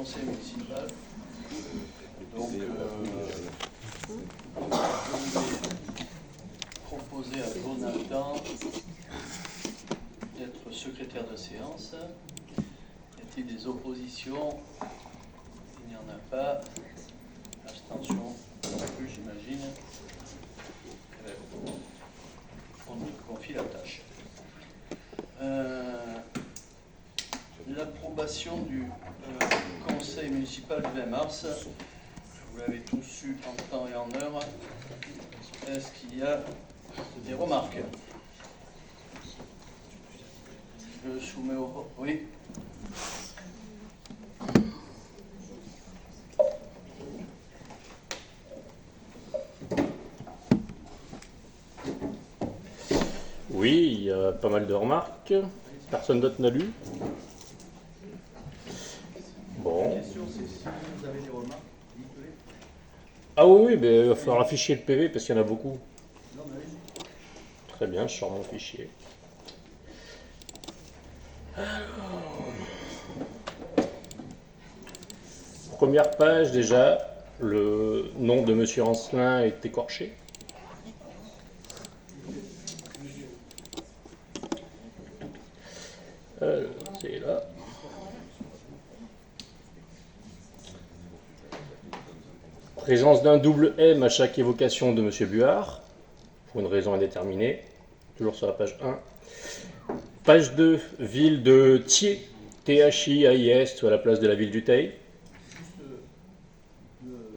conseil municipal. Donc, je vais proposer à Jonathan d'être secrétaire de séance. Y a-t-il des oppositions? Il n'y en a pas. Abstention non plus, j'imagine. On nous confie la tâche. L'approbation du conseil municipal du 20 mars. Vous l'avez tous eu en temps et en heure. Est-ce qu'il y a des remarques? Je soumets au vote. Oui. Oui, il y a pas mal de remarques. Personne d'autre n'a lu. Bon. La question, c'est si vous avez des remarques, dites-les. Ah oui, mais il va falloir afficher le PV parce qu'il y en a beaucoup. Non, mais allez-y. Très bien, je sors mon fichier. Première page, déjà, le nom de Monsieur Ancelin est écorché. C'est là. Présence d'un double M à chaque évocation de Monsieur Buard, pour une raison indéterminée, toujours sur la page 1. Page 2, ville de Thiers, T-H-I-A-I-S, à la place de la ville du Teil. Juste le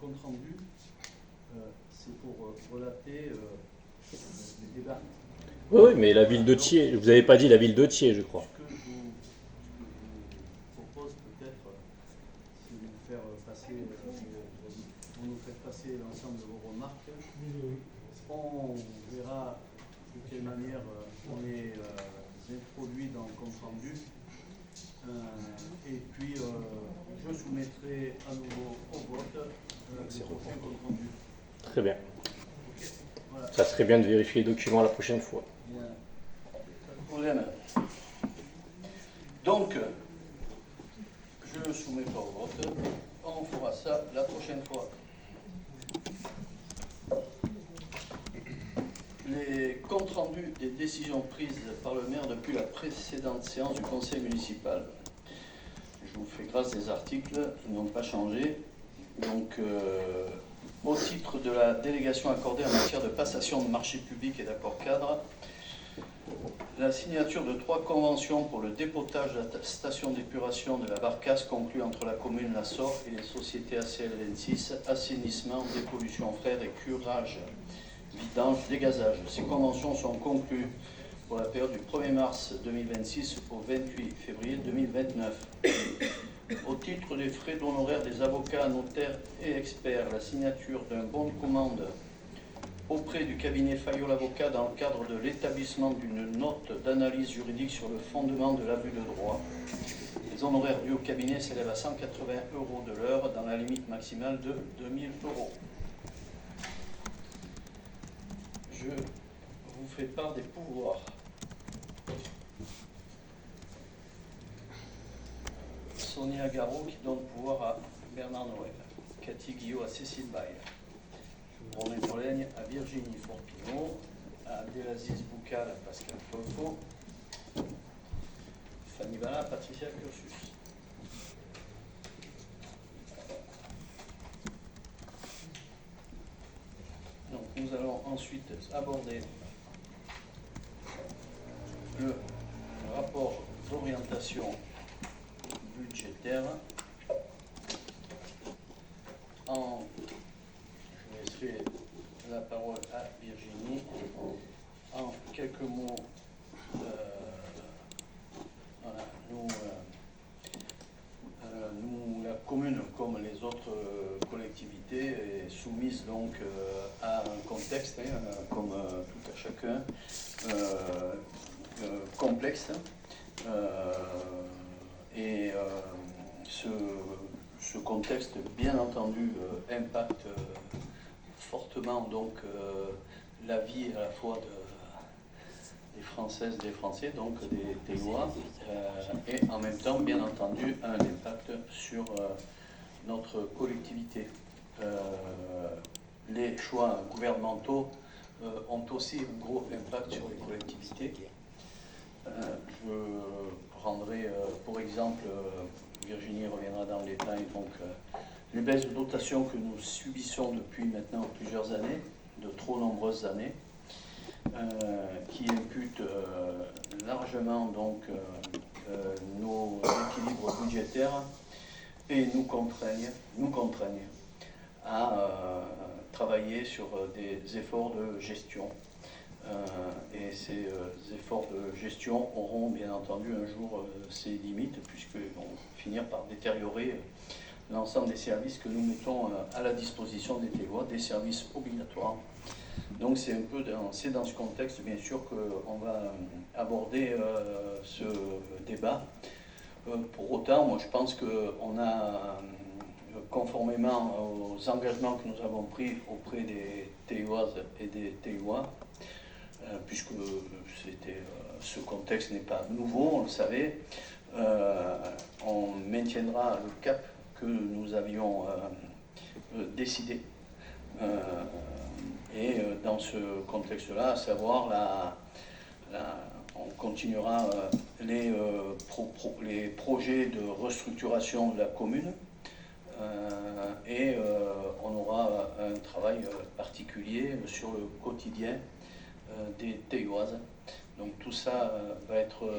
compte rendu, c'est pour relater les débats. Oui, mais la ville de Thiers, vous n'avez pas dit la ville de Thiers, je crois. Ce que je vous propose peut-être, c'est de vous faire passer, vous nous faites passer l'ensemble de vos remarques. On verra de quelle manière on les introduit dans le compte rendu. Et puis, je soumettrai à nouveau au vote le prochain compte rendu. Très bien. Okay. Voilà. Ça serait bien de vérifier les documents la prochaine fois. Bien. Pas de problème. Donc, je ne le soumets pas au vote. On fera ça la prochaine fois. Les comptes rendus des décisions prises par le maire depuis la précédente séance du conseil municipal. Je vous fais grâce des articles, ils n'ont pas changé. Donc, au titre de la délégation accordée en matière de passation de marché public et d'accord cadre, la signature de 3 conventions pour le dépotage de la station d'épuration de la Barcasse conclue entre la commune La Sorre et les sociétés ACL 26, assainissement, dépollution frères et curage, vidange, dégazage. Ces conventions sont conclues pour la période du 1er mars 2026 au 28 février 2029. Au titre des frais d'honoraires des avocats, notaires et experts, la signature d'un bon de commande auprès du cabinet Fayot l'avocat dans le cadre de l'établissement d'une note d'analyse juridique sur le fondement de l'abus de droit. Les honoraires dus au cabinet s'élèvent à 180 € de l'heure dans la limite maximale de 2000 €. Je vous fais part des pouvoirs. Sonia Garot qui donne pouvoir à Bernard Noël, Cathy Guillot à Cécile Baye, Romain Polaigne à Virginie Forpineau, à Abdelaziz Boukal à Pascal Folfo, Fanny Bala à Patricia Cursus. Donc nous allons ensuite aborder le rapport d'orientation budgétaire. Je laisserai la parole à Virginie. En quelques mots, voilà, nous, la commune, comme les autres collectivités, est soumise donc à un contexte, comme tout à chacun, complexe. Et ce contexte, bien entendu, impacte fortement donc la vie à la fois des Françaises, des Français, donc des lois, et en même temps, bien entendu, a un impact sur notre collectivité. Les choix gouvernementaux ont aussi un gros impact sur les collectivités. Je prendrai pour exemple, Virginie reviendra dans les détails, donc les baisses de dotation que nous subissons depuis maintenant plusieurs années, de trop nombreuses années, qui imputent largement donc nos équilibres budgétaires et nous contraignent à travailler sur des efforts de gestion. Et ces efforts de gestion auront bien entendu un jour ses limites, puisqu'ils vont finir par détériorer l'ensemble des services que nous mettons à la disposition des TEOA, des services obligatoires. Donc c'est dans ce contexte, bien sûr, qu'on va aborder ce débat. Pour autant, moi je pense qu'on a, conformément aux engagements que nous avons pris auprès des TEOA et des TEOA, puisque ce contexte n'est pas nouveau, on le savait, on maintiendra le cap que nous avions décidé. Et dans ce contexte-là, à savoir on continuera les projets de restructuration de la commune et on aura un travail particulier sur le quotidien des TEOAS. Donc tout ça va être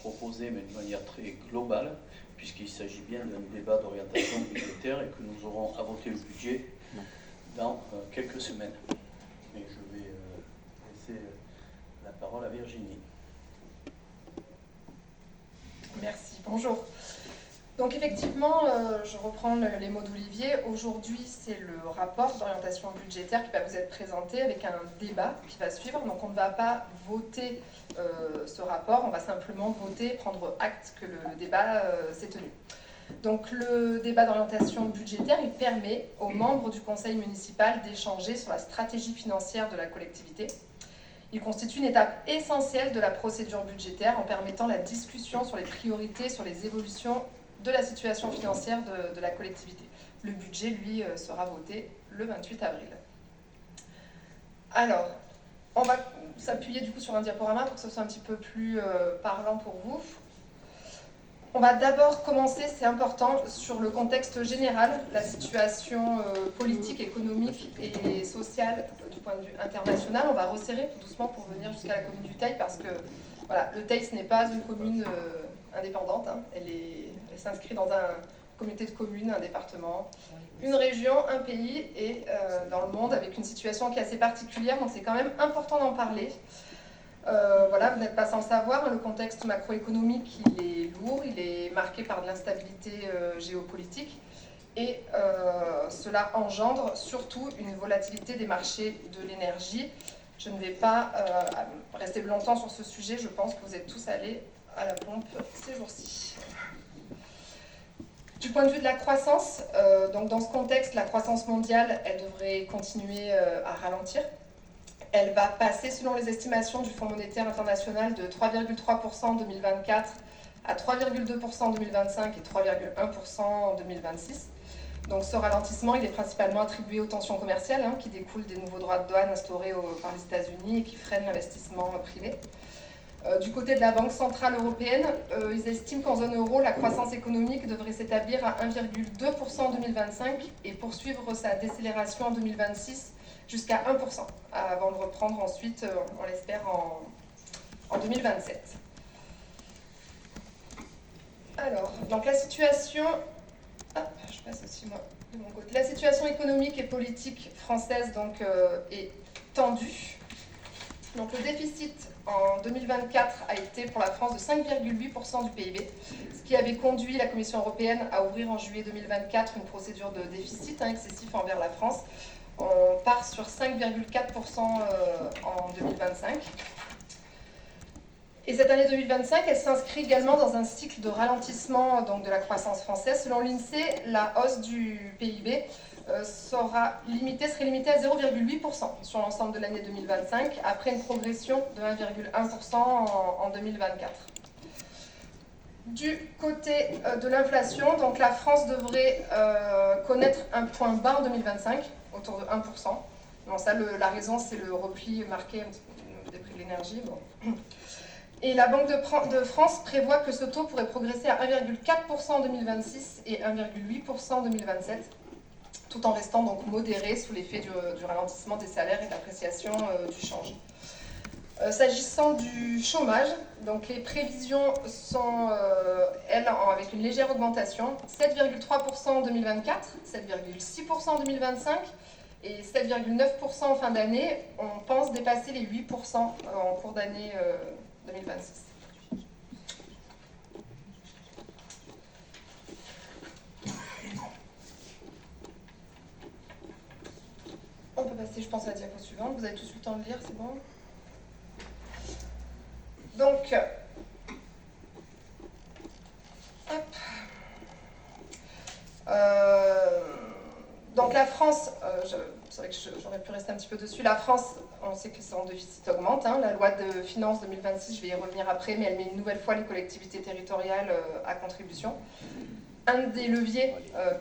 proposé, mais de manière très globale, puisqu'il s'agit bien d'un débat d'orientation budgétaire et que nous aurons à voter le budget dans quelques semaines. Et je vais laisser la parole à Virginie. Merci, bonjour. Donc effectivement, je reprends les mots d'Olivier. Aujourd'hui, c'est le rapport d'orientation budgétaire qui va vous être présenté avec un débat qui va suivre. Donc on ne va pas voter ce rapport, on va simplement voter, prendre acte que le débat s'est tenu. Donc le débat d'orientation budgétaire, il permet aux membres du conseil municipal d'échanger sur la stratégie financière de la collectivité. Il constitue une étape essentielle de la procédure budgétaire en permettant la discussion sur les priorités, sur les évolutions de la situation financière de la collectivité. Le budget, lui, sera voté le 28 avril. Alors, on va s'appuyer du coup sur un diaporama pour que ce soit un petit peu plus parlant pour vous. On va d'abord commencer, c'est important, sur le contexte général, la situation politique, économique et sociale du point de vue international. On va resserrer tout doucement pour venir jusqu'à la commune du Teil parce que voilà, le Teil, ce n'est pas une commune indépendante, hein. Elle s'inscrit dans une communauté de communes, un département, une région, un pays et dans le monde avec une situation qui est assez particulière, donc c'est quand même important d'en parler. Voilà, vous n'êtes pas sans le savoir, le contexte macroéconomique il est lourd, il est marqué par de l'instabilité géopolitique et cela engendre surtout une volatilité des marchés de l'énergie. Je ne vais pas rester longtemps sur ce sujet, je pense que vous êtes tous allés à la pompe ces jours-ci. Du point de vue de la croissance, donc dans ce contexte, la croissance mondiale, elle devrait continuer à ralentir. Elle va passer, selon les estimations du Fonds monétaire international, de 3,3% en 2024 à 3,2% en 2025 et 3,1% en 2026. Donc ce ralentissement, il est principalement attribué aux tensions commerciales qui découlent des nouveaux droits de douane instaurés par les États-Unis et qui freinent l'investissement privé. Du côté de la Banque centrale européenne, ils estiment qu'en zone euro, la croissance économique devrait s'établir à 1,2% en 2025 et poursuivre sa décélération en 2026 jusqu'à 1%, avant de reprendre ensuite, on l'espère, en 2027. Alors, donc la situation... je passe aussi moi de mon côté. La situation économique et politique française donc, est tendue. Donc le déficit en 2024 a été pour la France de 5,8% du PIB, ce qui avait conduit la Commission européenne à ouvrir en juillet 2024 une procédure de déficit excessif envers la France. On part sur 5,4% en 2025. Et cette année 2025, elle s'inscrit également dans un cycle de ralentissement donc, de la croissance française. Selon l'INSEE, la hausse du PIB serait limitée à 0,8% sur l'ensemble de l'année 2025, après une progression de 1,1% en 2024. Du côté de l'inflation, donc la France devrait connaître un point bas en 2025, autour de 1%. Bon, ça, la raison, c'est le repli marqué des prix de l'énergie. Bon. Et la Banque de France prévoit que ce taux pourrait progresser à 1,4% en 2026 et 1,8% en 2027, tout en restant donc modéré sous l'effet du ralentissement des salaires et de l'appréciation du change. S'agissant du chômage, donc les prévisions sont, elles, avec une légère augmentation, 7,3% en 2024, 7,6% en 2025 et 7,9% en fin d'année. On pense dépasser les 8% en cours d'année 2026. On peut passer, je pense, à la diapo suivante. Vous avez tous eu le temps de lire, c'est bon ? Donc, donc la France, c'est vrai que j'aurais pu rester un petit peu dessus, la France, on sait que son déficit augmente, hein. La loi de finances 2026, je vais y revenir après, mais elle met une nouvelle fois les collectivités territoriales à contribution. Un des leviers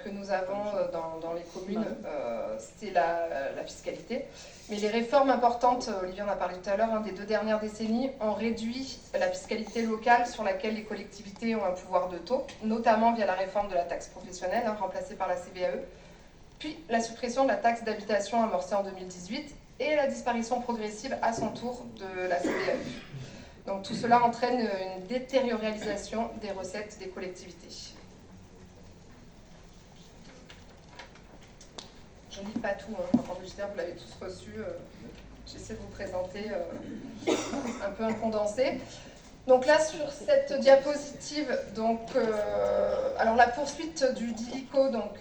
que nous avons dans les communes, c'est la fiscalité. Mais les réformes importantes, Olivier en a parlé tout à l'heure, des 2 dernières décennies, ont réduit la fiscalité locale sur laquelle les collectivités ont un pouvoir de taux, notamment via la réforme de la taxe professionnelle, remplacée par la CVAE, puis la suppression de la taxe d'habitation amorcée en 2018 et la disparition progressive à son tour de la CVAE. Donc tout cela entraîne une détériorisation des recettes des collectivités. Je ne lis pas tout, rapport budgétaire, vous l'avez tous reçu. J'essaie de vous présenter un peu un condensé. Donc là, sur cette diapositive, donc, alors la poursuite du DILICO, donc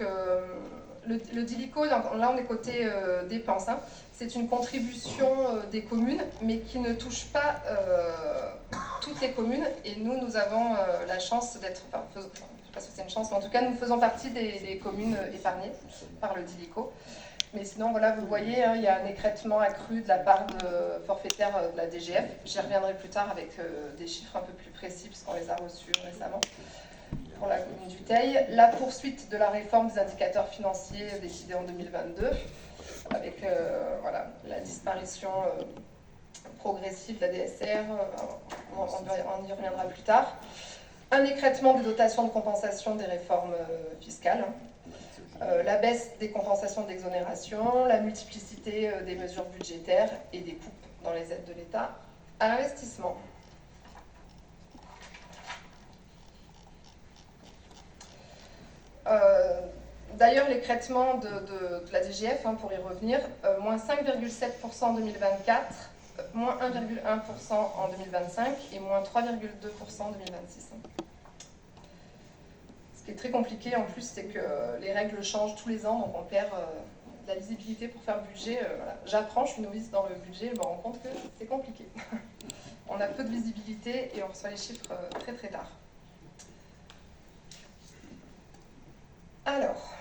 le DILICO, là on est côté dépenses. C'est une contribution des communes, mais qui ne touche pas toutes les communes. Et nous avons la chance d'être, enfin, je ne sais pas si c'est une chance, mais en tout cas, nous faisons partie des communes épargnées par le DILICO. Mais sinon, voilà, vous voyez, il y a un écrêtement accru de la part de forfaitaire de la DGF. J'y reviendrai plus tard avec des chiffres un peu plus précis, puisqu'on les a reçus récemment pour la commune du Teil. La poursuite de la réforme des indicateurs financiers décidée en 2022, avec voilà, la disparition progressive de la DSR, on y reviendra plus tard. Un écrêtement des dotations de compensation des réformes fiscales, la baisse des compensations d'exonération, la multiplicité des mesures budgétaires et des coupes dans les aides de l'État à l'investissement. D'ailleurs, l'écrêtement de la DGF, pour y revenir, moins 5,7% en 2024, moins 1,1% en 2025 et moins 3,2% en 2026. Ce qui est très compliqué en plus, c'est que les règles changent tous les ans, donc on perd de la visibilité pour faire le budget. Voilà. J'apprends, je suis novice dans le budget, je me rends compte que c'est compliqué. On a peu de visibilité et on reçoit les chiffres très très tard. Alors,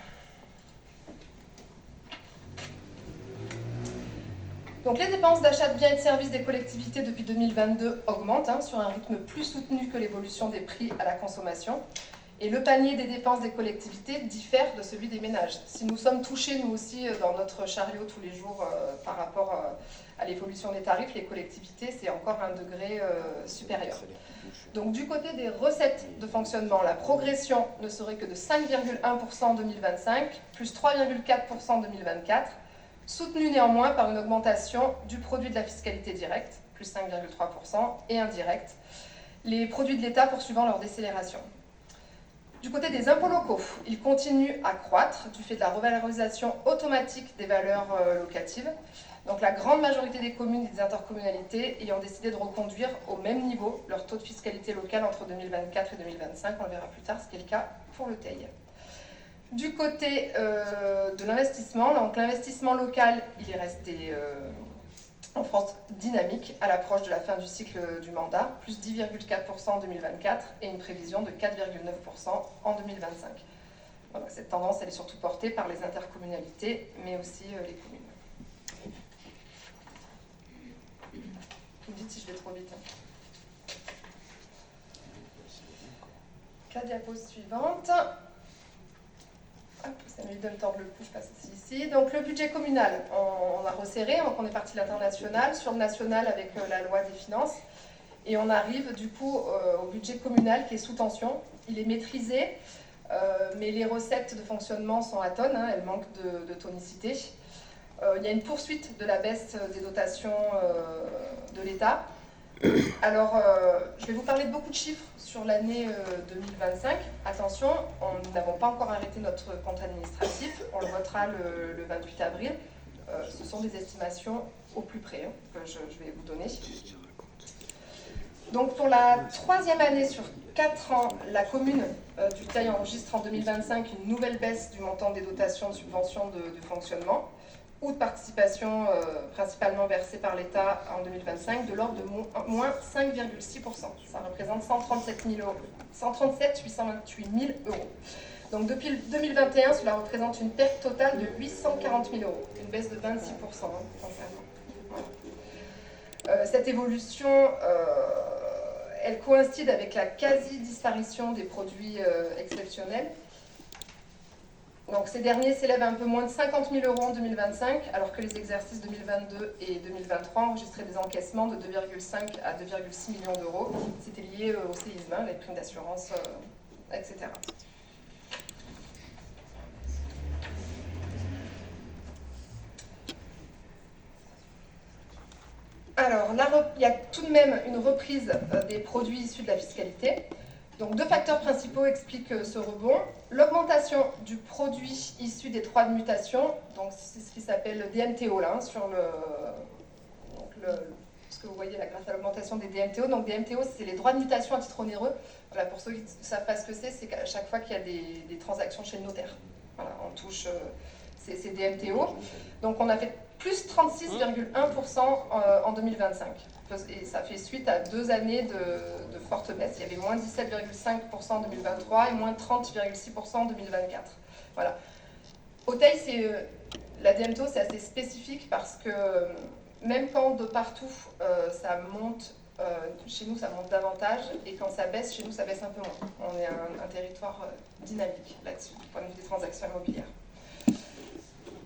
donc les dépenses d'achat de biens et de services des collectivités depuis 2022 augmentent sur un rythme plus soutenu que l'évolution des prix à la consommation. Et le panier des dépenses des collectivités diffère de celui des ménages. Si nous sommes touchés, nous aussi, dans notre chariot tous les jours par rapport à l'évolution des tarifs, les collectivités, c'est encore un degré supérieur. Donc du côté des recettes de fonctionnement, la progression ne serait que de 5,1% en 2025, plus 3,4% en 2024, soutenue néanmoins par une augmentation du produit de la fiscalité directe, plus 5,3%, et indirecte, les produits de l'État poursuivant leur décélération. Du côté des impôts locaux, ils continuent à croître du fait de la revalorisation automatique des valeurs locatives. Donc la grande majorité des communes et des intercommunalités ayant décidé de reconduire au même niveau leur taux de fiscalité locale entre 2024 et 2025, on le verra plus tard, ce qui est le cas pour le Teil. Du côté de l'investissement, donc l'investissement local, il est resté en France dynamique à l'approche de la fin du cycle du mandat, plus 10,4% en 2024 et une prévision de 4,9% en 2025. Voilà, cette tendance, elle est surtout portée par les intercommunalités, mais aussi les communes. Vous me dites si je vais trop vite. la diapo suivante. Hop, ça m'a de me tordre le cou, je passe ici. Donc le budget communal, on a resserré, donc on est parti de l'international, sur le national avec la loi des finances. Et on arrive du coup au budget communal qui est sous tension. Il est maîtrisé, mais les recettes de fonctionnement sont atones, hein, elles manquent de tonicité. Il y a une poursuite de la baisse des dotations de l'État. Alors, je vais vous parler de beaucoup de chiffres sur l'année 2025. Attention, nous n'avons pas encore arrêté notre compte administratif, on le votera le 28 avril. Ce sont des estimations au plus près hein, que je vais vous donner. Donc pour la troisième année sur 4 ans, la commune du Teil enregistre en 2025 une nouvelle baisse du montant des dotations de subventions de fonctionnement ou de participation principalement versées par l'État en 2025 de l'ordre de moins 5,6%. Ça représente 137 828 000 euros. Donc depuis 2021, cela représente une perte totale de 840 000 euros, une baisse de 26% concernant. Voilà. Cette évolution, elle coïncide avec la quasi-disparition des produits exceptionnels. Donc ces derniers s'élèvent à un peu moins de 50 000 euros en 2025, alors que les exercices 2022 et 2023 enregistraient des encaissements de 2,5 à 2,6 millions d'euros. C'était lié au séisme, les primes d'assurance, etc. Alors, il y a tout de même une reprise des produits issus de la fiscalité. Donc, deux facteurs principaux expliquent ce rebond. L'augmentation du produit issu des droits de mutation, donc c'est ce qui s'appelle le DMTO, là, sur ce que vous voyez là, grâce à l'augmentation des DMTO. Donc, DMTO, c'est les droits de mutation à titre onéreux. Voilà, pour ceux qui ne savent pas ce que c'est qu'à chaque fois qu'il y a des transactions chez le notaire, voilà, on touche ces DMTO. Donc, on a fait plus 36,1% en 2025. Et ça fait suite à 2 années de forte baisse. Il y avait moins 17,5% en 2023 et moins 30,6% en 2024. Voilà. Au Teil, la DMTO, c'est assez spécifique parce que même quand de partout ça monte, chez nous ça monte davantage, et quand ça baisse, chez nous ça baisse un peu moins. On est un territoire dynamique là-dessus, du point de vue des transactions immobilières.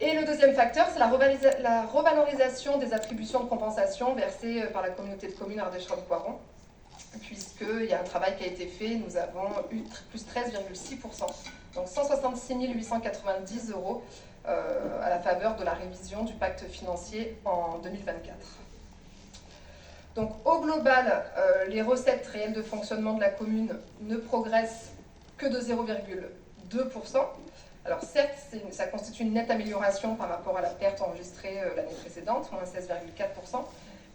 Et le deuxième facteur, c'est la revalorisation des attributions de compensation versées par la communauté de communes Ardèche-Rhône-Poiron, puisqu'il y a un travail qui a été fait, nous avons eu plus 13,6%, donc 166 890 euros à la faveur de la révision du pacte financier en 2024. Donc au global, les recettes réelles de fonctionnement de la commune ne progressent que de 0,2%. Alors certes, ça constitue une nette amélioration par rapport à la perte enregistrée l'année précédente, moins 16,4%,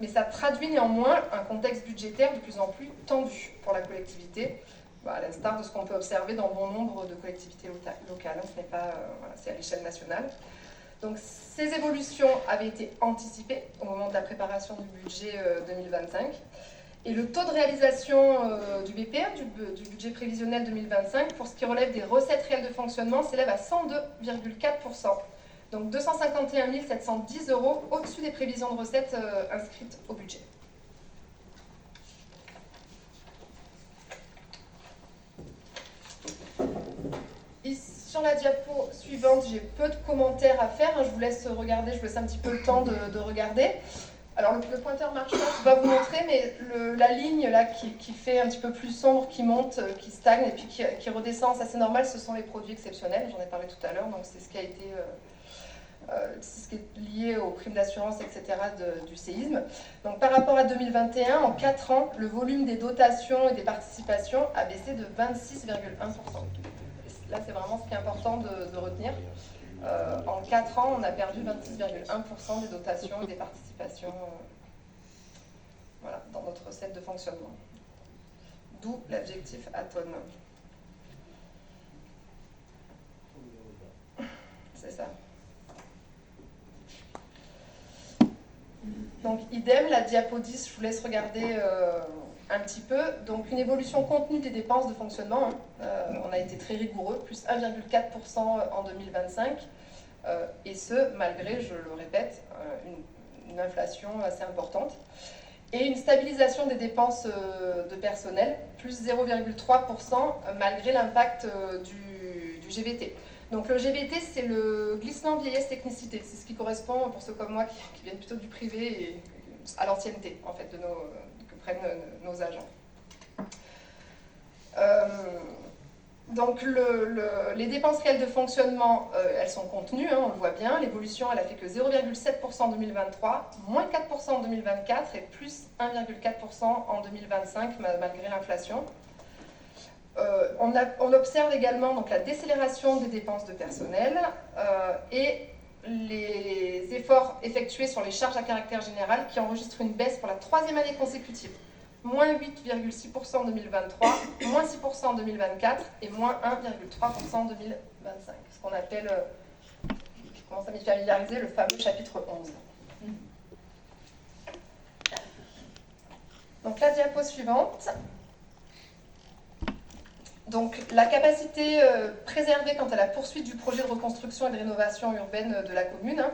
mais ça traduit néanmoins un contexte budgétaire de plus en plus tendu pour la collectivité, à l'instar de ce qu'on peut observer dans bon nombre de collectivités locales. Ce n'est pas, voilà, c'est à l'échelle nationale. Donc ces évolutions avaient été anticipées au moment de la préparation du budget 2025. Et le taux de réalisation du BPR, du budget prévisionnel 2025, pour ce qui relève des recettes réelles de fonctionnement, s'élève à 102,4%. Donc 251 710 euros au-dessus des prévisions de recettes inscrites au budget. Sur la diapo suivante, j'ai peu de commentaires à faire. Je vous laisse regarder, je vous laisse un petit peu le temps de regarder. Alors le pointeur marche pas, je ne peux pas vous montrer, mais la ligne là qui fait un petit peu plus sombre, qui monte, qui stagne et puis qui redescend, ça c'est normal, ce sont les produits exceptionnels, j'en ai parlé tout à l'heure, donc c'est ce qui a été, c'est ce qui est lié aux primes d'assurance, etc. du séisme. Donc par rapport à 2021, en 4 ans, le volume des dotations et des participations a baissé de 26,1%. Là c'est vraiment ce qui est important de retenir. En 4 ans, on a perdu 26,1% des dotations et des participations voilà, dans notre recette de fonctionnement. D'où l'adjectif atone. C'est ça. Donc, idem, la diapo 10, je vous laisse regarder un petit peu. Donc, une évolution contenue des dépenses de fonctionnement. On a été très rigoureux, plus 1,4% en 2025. Et ce, malgré, je le répète, une inflation assez importante. et une stabilisation des dépenses de personnel, plus 0,3% malgré l'impact du GVT. Donc le GVT, c'est le glissement vieillesse technicité, c'est ce qui correspond, pour ceux comme moi qui viennent plutôt du privé, et à l'ancienneté en fait, que prennent nos agents. Donc les dépenses réelles de fonctionnement, elles sont contenues, hein, on le voit bien. L'évolution, elle a fait que 0,7% en 2023, moins 4% en 2024 et plus 1,4% en 2025 malgré l'inflation. On observe également donc, la décélération des dépenses de personnel et les efforts effectués sur les charges à caractère général qui enregistrent une baisse pour la 3e année consécutive. Moins 8,6% en 2023, moins 6% en 2024 et moins 1,3% en 2025. Ce qu'on appelle, je commence à m'y familiariser, le fameux chapitre 11. Donc la diapo suivante. Donc la capacité préservée quant à la poursuite du projet de reconstruction et de rénovation urbaine de la commune.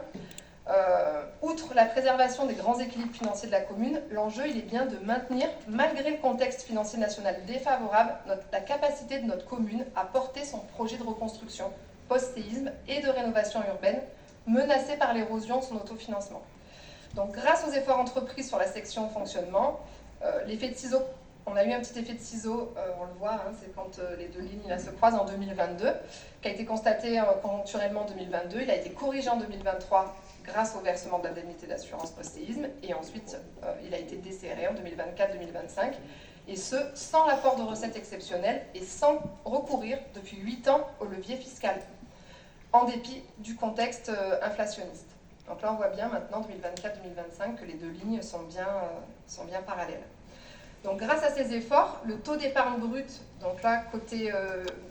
Outre la préservation des grands équilibres financiers de la commune, l'enjeu il est bien de maintenir, malgré le contexte financier national défavorable, la capacité de notre commune à porter son projet de reconstruction post-séisme et de rénovation urbaine, menacé par l'érosion de son autofinancement. Donc grâce aux efforts entrepris sur la section fonctionnement, l'effet de ciseau, on a eu un petit effet de ciseau, on le voit, hein, c'est quand les deux lignes là, se croisent en 2022, qui a été constaté conjoncturellement en 2022, il a été corrigé en 2023 grâce au versement de l'indemnité d'assurance post-séisme, et ensuite il a été desserré en 2024-2025, et ce, sans l'apport de recettes exceptionnelles et sans recourir depuis 8 ans au levier fiscal, en dépit du contexte inflationniste. Donc là on voit bien maintenant, 2024-2025, que les deux lignes sont bien parallèles. Donc grâce à ces efforts, le taux d'épargne brute, donc là côté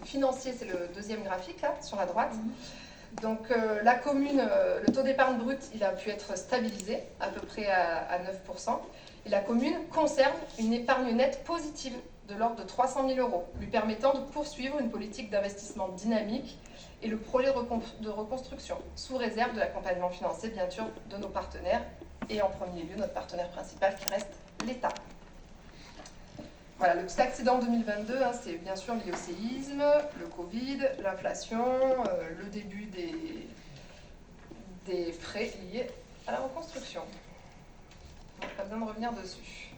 financier, c'est le deuxième graphique là, sur la droite. Donc la commune, le taux d'épargne brute, il a pu être stabilisé à peu près à 9%. Et la commune conserve une épargne nette positive de l'ordre de 300 000 €, lui permettant de poursuivre une politique d'investissement dynamique et le projet de reconstruction, sous réserve de l'accompagnement financier, bien sûr, de nos partenaires, et en premier lieu, notre partenaire principal qui reste l'État. Voilà, le petit accident 2022, hein, c'est bien sûr lié au séisme, le Covid, l'inflation, le début des frais liés à la reconstruction. Donc, pas besoin de revenir dessus.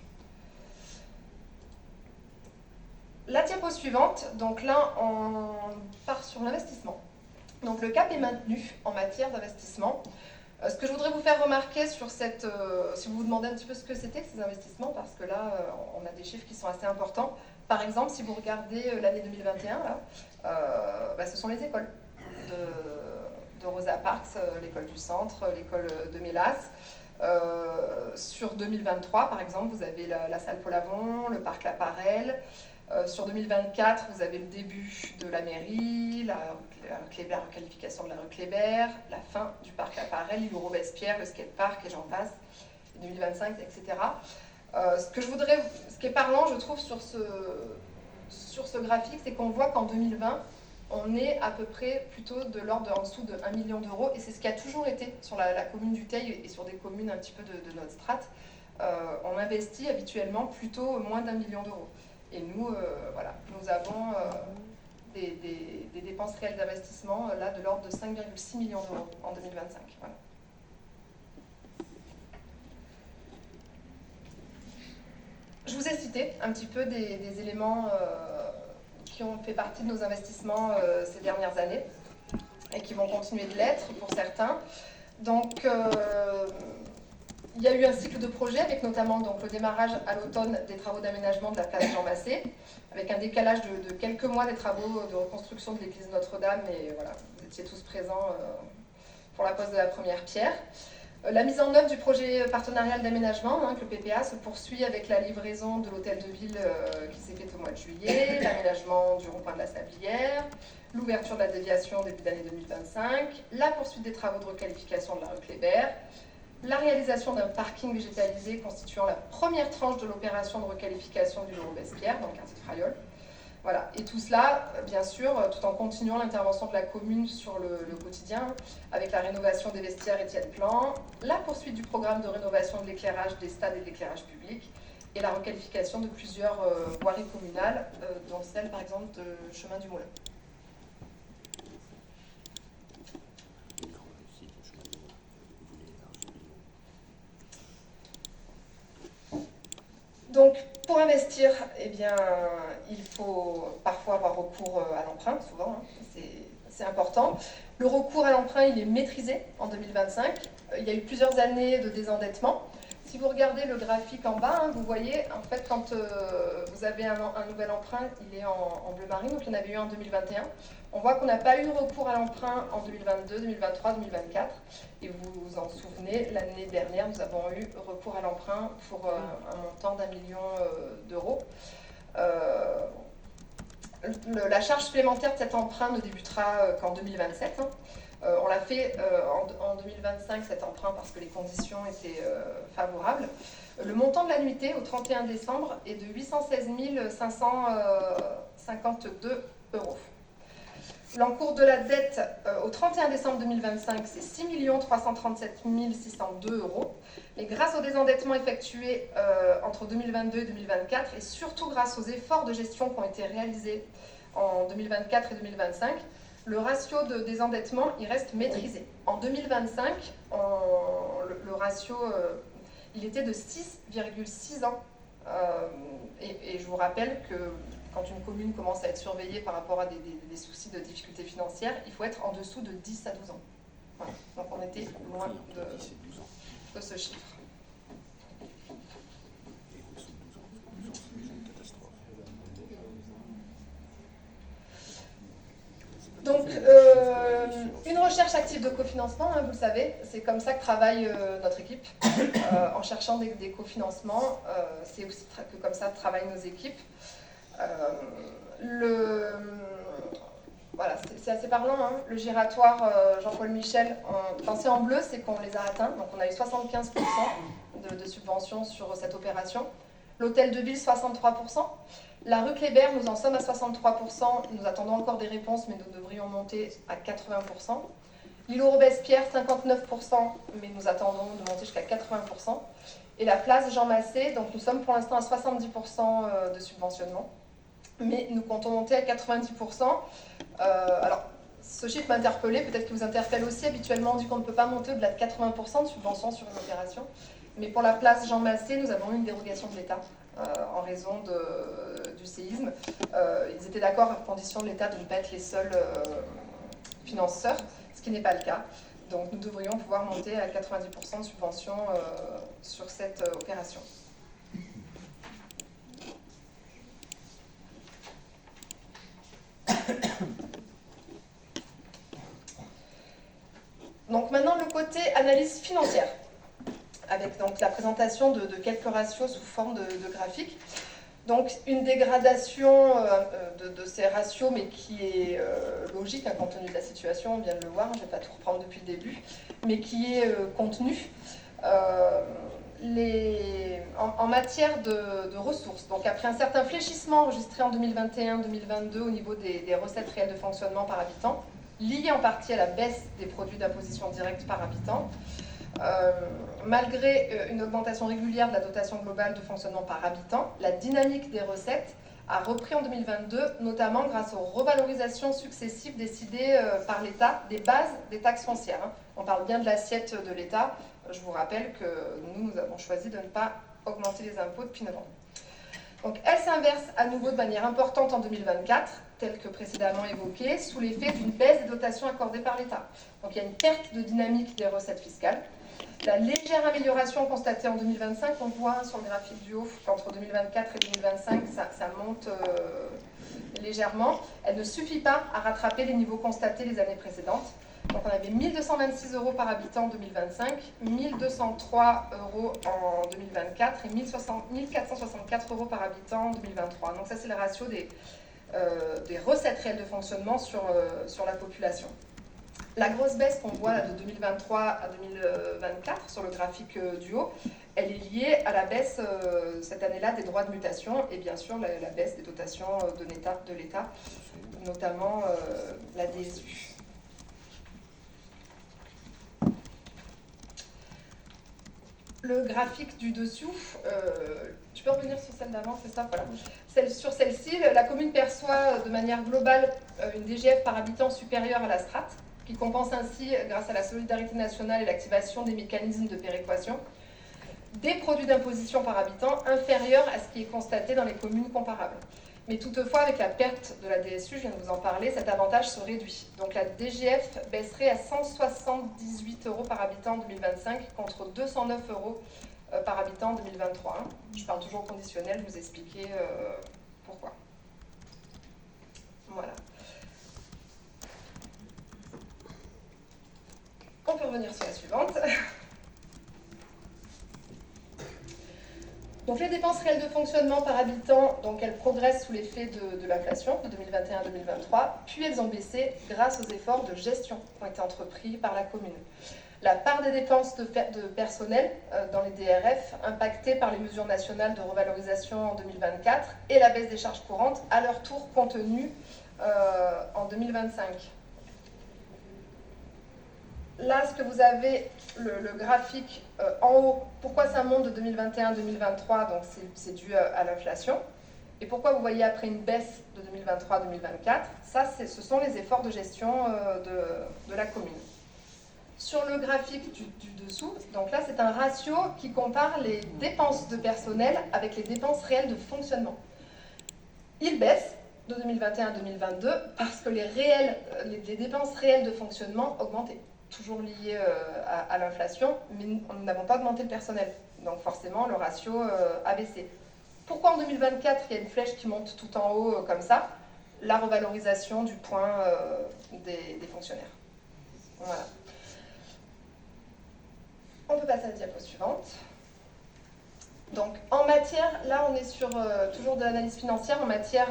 La diapo suivante, donc là, on part sur l'investissement. Donc le cap est maintenu en matière d'investissement. Ce que je voudrais vous faire remarquer sur cette... si vous vous demandez un petit peu ce que c'était que ces investissements, parce que là, on a des chiffres qui sont assez importants. Par exemple, si vous regardez l'année 2021, là, ce sont les écoles de Rosa Parks, l'école du centre, l'école de Mélas. Sur 2023, par exemple, vous avez la salle Paul-Avon, le parc La Parelle. Sur 2024, vous avez le début de la mairie, la requalification de la rue Kléber, la fin du parc La Parelle, l'île Robespierre, le skatepark et j'en passe, 2025, etc. Ce qui est parlant, je trouve, sur ce graphique, c'est qu'on voit qu'en 2020, on est à peu près plutôt de l'ordre en dessous de 1 million d'euros, et c'est ce qui a toujours été sur la commune du Teil et sur des communes un petit peu de notre strate. On investit habituellement plutôt moins d'1 million d'euros. Et nous, voilà, nous avons des dépenses réelles d'investissement là de l'ordre de 5,6 millions d'euros en 2025. Voilà. Je vous ai cité un petit peu des éléments qui ont fait partie de nos investissements ces dernières années et qui vont continuer de l'être pour certains. Donc, il y a eu un cycle de projets avec notamment donc, le démarrage à l'automne des travaux d'aménagement de la place Jean Massé, avec un décalage de quelques mois des travaux de reconstruction de l'église Notre-Dame, et voilà, vous étiez tous présents pour la pose de la première pierre. La mise en œuvre du projet partenarial d'aménagement, hein, que le PPA se poursuit avec la livraison de l'hôtel de ville qui s'est faite au mois de juillet, l'aménagement du rond-point de la Sablière, l'ouverture de la déviation au début d'année 2025, la poursuite des travaux de requalification de la rue Kléber, la réalisation d'un parking végétalisé constituant la première tranche de l'opération de requalification du Robespierre dans le quartier de Frayol, Voilà. Et tout cela, bien sûr, tout en continuant l'intervention de la commune sur le quotidien, avec la rénovation des vestiaires Étienne Plan, la poursuite du programme de rénovation de l'éclairage des stades et de l'éclairage public, et la requalification de plusieurs voiries communales, dont celle, par exemple, de Chemin du Moulin. Donc, pour investir, eh bien, il faut parfois avoir recours à l'emprunt, souvent, hein, c'est important. Le recours à l'emprunt, il est maîtrisé en 2025. Il y a eu plusieurs années de désendettement. Si vous regardez le graphique en bas, hein, vous voyez, en fait, quand vous avez un nouvel emprunt, il est en bleu marine, donc il y en avait eu en 2021. On voit qu'on n'a pas eu recours à l'emprunt en 2022, 2023, 2024. Et vous vous en souvenez, l'année dernière, nous avons eu recours à l'emprunt pour un montant d'1 million d'euros. La charge supplémentaire de cet emprunt ne débutera qu'en 2027. Hein. On l'a fait en 2025, cet emprunt, parce que les conditions étaient favorables. Le montant de l'annuité au 31 décembre est de 816 552 euros. L'encours de la dette au 31 décembre 2025, c'est 6 337 602 euros. Mais grâce au désendettement effectué entre 2022 et 2024, et surtout grâce aux efforts de gestion qui ont été réalisés en 2024 et 2025, le ratio de désendettement, il reste maîtrisé. En 2025, le ratio, il était de 6,6 ans. Et je vous rappelle que quand une commune commence à être surveillée par rapport à des soucis de difficultés financières, il faut être en dessous de 10 à 12 ans. Voilà. Donc on était loin de ce chiffre. Donc, une recherche active de cofinancement, hein, vous le savez, c'est comme ça que travaille notre équipe. En cherchant des cofinancements, c'est aussi que comme ça travaillent nos équipes. Voilà, c'est assez parlant. Hein. Le giratoire Jean-Paul Michel, quand c'est en bleu, c'est qu'on les a atteints. Donc on a eu 75% de subventions sur cette opération. L'hôtel de ville, 63%. La rue Kléber, nous en sommes à 63%. Nous attendons encore des réponses, mais nous devrions monter à 80%. L'îlot Robespierre, 59%, mais nous attendons de monter jusqu'à 80%. Et la place Jean Massé, donc nous sommes pour l'instant à 70% de subventionnement. Mais nous comptons monter à 90%. Alors, ce chiffre m'a interpellé, peut-être qu'il vous interpelle aussi. Habituellement, on dit qu'on ne peut pas monter au-delà de 80% de subvention sur une opération. Mais pour la place Jean Massé, nous avons eu une dérogation de l'État en raison du séisme. Ils étaient d'accord à condition de l'État de ne pas être les seuls financeurs, ce qui n'est pas le cas. Donc nous devrions pouvoir monter à 90% de subvention sur cette opération. Donc maintenant le côté analyse financière, avec donc la présentation de quelques ratios sous forme de graphique. Donc une dégradation de ces ratios, mais qui est logique, compte tenu de la situation, on vient de le voir, je ne vais pas tout reprendre depuis le début, mais qui est contenue. En matière de ressources, donc après un certain fléchissement enregistré en 2021-2022 au niveau des recettes réelles de fonctionnement par habitant, lié en partie à la baisse des produits d'imposition directe par habitant, malgré une augmentation régulière de la dotation globale de fonctionnement par habitant, la dynamique des recettes a repris en 2022, notamment grâce aux revalorisations successives décidées par l'État des bases des taxes foncières. On parle bien de l'assiette de l'État. Je vous rappelle que nous avons choisi de ne pas augmenter les impôts depuis 9 ans. Donc elle s'inverse à nouveau de manière importante en 2024, tel que précédemment évoqué, sous l'effet d'une baisse des dotations accordées par l'État. Donc il y a une perte de dynamique des recettes fiscales. La légère amélioration constatée en 2025, on voit sur le graphique du haut qu'entre 2024 et 2025, ça monte légèrement. Elle ne suffit pas à rattraper les niveaux constatés les années précédentes. Donc on avait 1 226 euros par habitant en 2025, 1 203 euros en 2024 et 1 464 euros par habitant en 2023. Donc ça c'est le ratio des recettes réelles de fonctionnement sur la population. La grosse baisse qu'on voit là, de 2023 à 2024 sur le graphique du haut, elle est liée à la baisse, cette année-là, des droits de mutation et bien sûr la baisse des dotations de l'État, notamment la DSU. Le graphique du dessous, tu peux revenir sur celle d'avant, c'est ça, voilà. Sur celle-ci, la commune perçoit de manière globale une DGF par habitant supérieure à la strate, qui compense ainsi, grâce à la solidarité nationale et l'activation des mécanismes de péréquation, des produits d'imposition par habitant inférieurs à ce qui est constaté dans les communes comparables. Mais toutefois, avec la perte de la DSU, je viens de vous en parler, cet avantage se réduit. Donc la DGF baisserait à 178 € par habitant en 2025 contre 209 € par habitant en 2023. Je parle toujours au conditionnel, je vous expliquer pourquoi. Voilà. On peut revenir sur la suivante. Donc les dépenses réelles de fonctionnement par habitant, donc elles progressent sous l'effet de l'inflation de 2021 à 2023, puis elles ont baissé grâce aux efforts de gestion qui ont été entrepris par la commune. La part des dépenses de personnel dans les DRF, impactées par les mesures nationales de revalorisation en 2024 et la baisse des charges courantes, à leur tour contenues en 2025. Là, ce que vous avez, le graphique en haut, pourquoi ça monte de 2021 à 2023, donc c'est dû à l'inflation. Et pourquoi vous voyez après une baisse de 2023 à 2024, ça, ce sont les efforts de gestion de la commune. Sur le graphique du dessous, donc là, c'est un ratio qui compare les dépenses de personnel avec les dépenses réelles de fonctionnement. Il baisse de 2021 à 2022 parce que les dépenses réelles de fonctionnement augmentaient. Toujours lié à l'inflation, mais nous n'avons pas augmenté le personnel. Donc forcément, le ratio a baissé. Pourquoi en 2024, il y a une flèche qui monte tout en haut comme ça? La revalorisation du point des fonctionnaires. Voilà. On peut passer à la diapo suivante. Donc en matière, là on est sur toujours de l'analyse financière en matière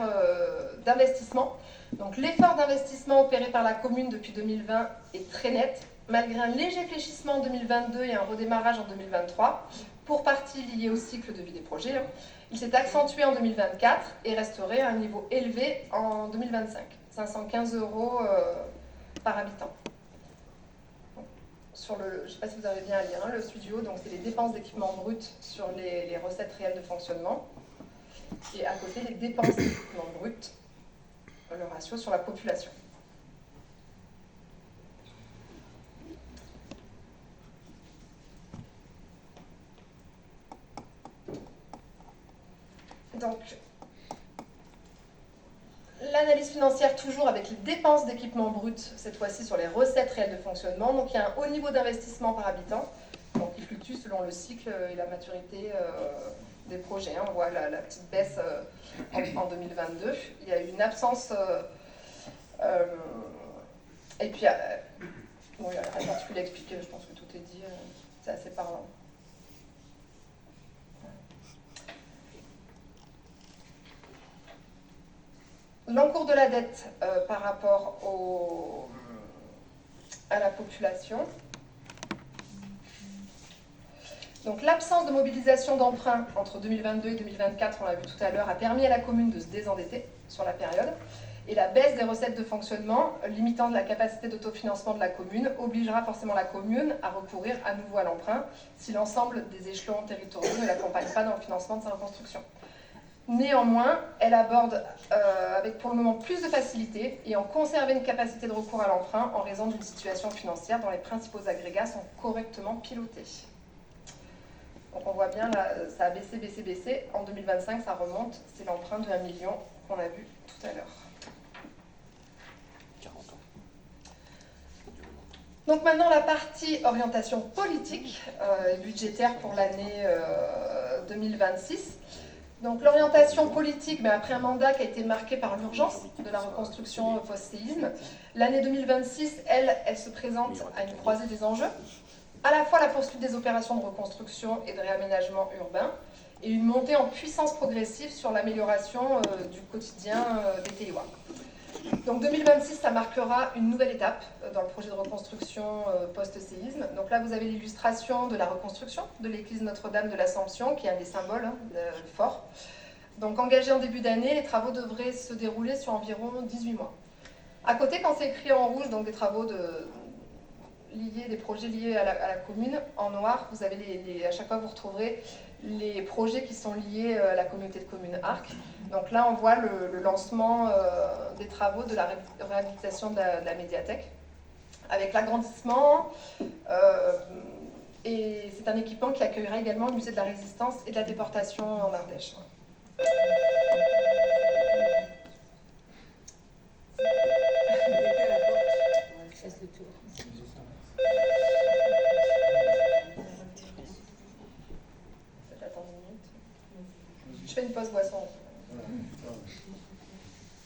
d'investissement. Donc l'effort d'investissement opéré par la commune depuis 2020 est très net. Malgré un léger fléchissement en 2022 et un redémarrage en 2023, pour partie lié au cycle de vie des projets, il s'est accentué en 2024 et resterait à un niveau élevé en 2025, 515 € par habitant. Je ne sais pas si vous avez bien à lire, le studio, donc c'est les dépenses d'équipement brut sur les recettes réelles de fonctionnement, et à côté les dépenses d'équipement brut, le ratio sur la population. Donc, l'analyse financière toujours avec les dépenses d'équipement brut, cette fois-ci sur les recettes réelles de fonctionnement. Donc il y a un haut niveau d'investissement par habitant, donc qui fluctue selon le cycle et la maturité des projets. On voit la petite baisse en 2022. Il y a eu une absence... et puis, bon, il y a rien de particulier à expliquer, je pense que tout est dit, c'est assez parlant. L'encours de la dette par rapport à la population. Donc l'absence de mobilisation d'emprunt entre 2022 et 2024, on l'a vu tout à l'heure, a permis à la commune de se désendetter sur la période. Et la baisse des recettes de fonctionnement, limitant la capacité d'autofinancement de la commune, obligera forcément la commune à recourir à nouveau à l'emprunt si l'ensemble des échelons territoriaux ne l'accompagnent pas dans le financement de sa reconstruction. Néanmoins, elle aborde avec pour le moment plus de facilité et en conserver une capacité de recours à l'emprunt en raison d'une situation financière dont les principaux agrégats sont correctement pilotés. Donc on voit bien, là, ça a baissé. En 2025, ça remonte. C'est l'emprunt de 1 million qu'on a vu tout à l'heure. 40 ans. Donc maintenant, la partie orientation politique et budgétaire pour l'année 2026. Donc l'orientation politique, mais après un mandat qui a été marqué par l'urgence de la reconstruction post-séisme, l'année 2026, elle se présente à une croisée des enjeux, à la fois la poursuite des opérations de reconstruction et de réaménagement urbain, et une montée en puissance progressive sur l'amélioration du quotidien des Théois. Donc 2026, ça marquera une nouvelle étape dans le projet de reconstruction post-séisme. Donc là, vous avez l'illustration de la reconstruction de l'église Notre-Dame de l'Assomption, qui est un des symboles forts. Donc engagés en début d'année, les travaux devraient se dérouler sur environ 18 mois. À côté, quand c'est écrit en rouge, donc des travaux des projets liés à la commune, en noir, vous avez à chaque fois vous retrouverez les projets qui sont liés à la communauté de communes Arc. Donc là, on voit le lancement des travaux de la réhabilitation de la médiathèque, avec l'agrandissement, et c'est un équipement qui accueillera également le musée de la Résistance et de la déportation en Ardèche. Je fais une pause boisson.